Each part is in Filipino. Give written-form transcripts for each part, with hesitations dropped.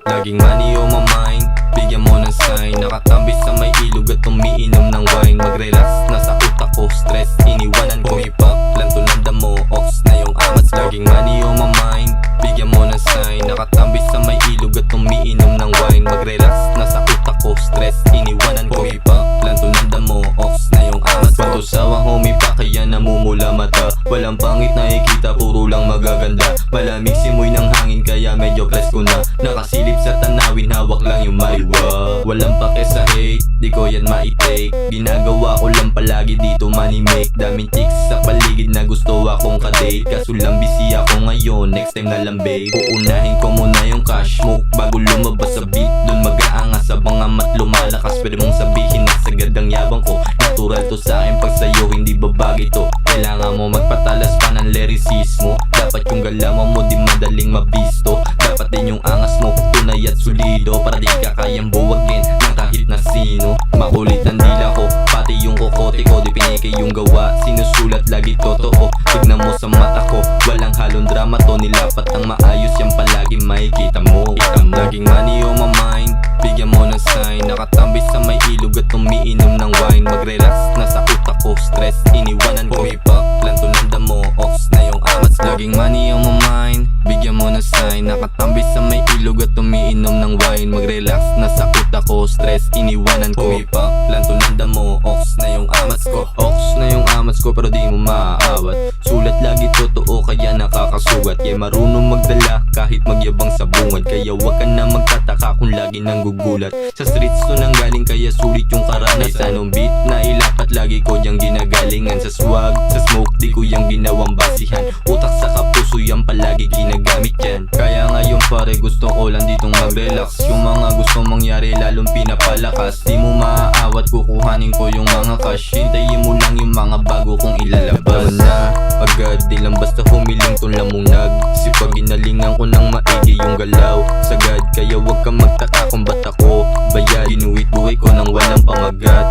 Laging money on my mind, bigyan mo ng sign. Nakatambay sa may ilog at umiinom ng wine. Mag-relax, nasa utak ko, stress, iniwanan ko hip-hop. Lanto ng damo, ox na yung amats. Laging money on my mind, bigyan mo ng sign. Nakatambay sa may ilog at umiinom ng wine. Mag-relax, nasa utak ko, stress, iniwanan ko hip-hop. Lanto ng damo, ox na yung amats. Patusawang homie pa kaya namumula mata. Walang pangit na ikita, puro lang magaganda. Malamig simoy ng hangin kaya medyo presko na. Nakasilip sa tanawin, hawak lang yung mariwa. Walang pake sa hate, di ko yan ma-take. Ginagawa ko lang palagi dito money make. Daming chicks sa paligid na gusto akong kadate. Kaso lang busy ako ngayon, next time na lang babe. Uunahin ko muna yung cash smoke bago lumabas sa beat. Dun mag-aangas sa bangamat lumalakas. Pwede mong sabihin na sagad ang yabang ko. Natural to sa akin pag sa'yo hindi babagay to. Kailangan mo magpatalas pa ng lyricismo. Dapat yung galawan mo di madaling mabisto. Dapat din yung angas mo tunay at solido. Para di ka kayang buwagin ng kahit na sino. Makulit ang dila ko, pati yung kokote ko. Di pinike yung gawa, sinusulat lagi totoo. Tignan mo sa mata ko, walang halong drama to. Nilapat ang maayos, yan palagi makikita mo. Laging money on my mind, bigyan mo ng sign. Nakatambay sa may ilog at umiinom ng wine. Mag-relax, nasa utak ko, stress, iniwanan ko hip-hop. Lanto ng damo, ox na yung amats. Laging money on my mind, bigyan mo ng sign. Nakatambay sa may ilog at umiinom ng wine. Mag-relax, nasa utak ko, stress, iniwanan ko hip-hop. Lanto ng damo, ox na yung amats ko. Ox na yung amats ko pero di mo maaawat. Sulat lagi totoo kaya nakakasugat. Yeah, marunong magdala kahit magyabang sa bungad. Kaya wag ka na magtataka kung lagi nang gugulat. Sa streets to nang galing kaya sulit yung karanasan. Anong beat na ilapat lagi ko diyang ginagalingan. Sa swag, sa smoke di ko yung ginawang basihan. Utak sa kapuso yan palagi ginagamit yan. Kaya ngayon pare gusto ko lang ditong mag-relax. Yung mga gusto mangyari lalong pinapalakas. Di mo maaawat kukuhanin ko yung mga cash. Hintayin mo lang yung mga bago kong ilalabas na agad di lang basta humiling tong lamunag. Sipag ginalingan ko ng maigi yung galaw sagad. Kaya wag kang magtaka kung ba't ako bayad. Ginuwit buhay ko nang walang pamagat.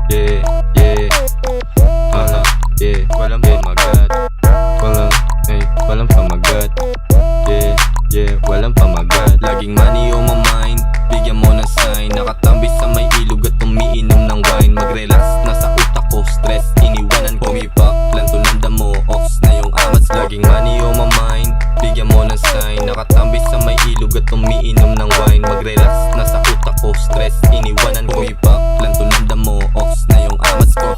Yeah, yeah, yeah, walang pamagat. Walang pamagat. Yeah, yeah, walang pamagat. Laging money on my mind, bigyan mo ng sign. Nakatambay sa may ilog at umiinom ng wine. Mag-relax, nasa utak ko, stress, iniwanan ko hip-hop. Lanto ng damo, ox na yung amats. Laging money on my mind, bigyan mo ng sign. Nakatambay sa may ilog at umiinom ng wine. Mag-relax, nasa utak ko, stress, iniwanan ko hip-hop. Lanto ng damo, ox na yung amats ko.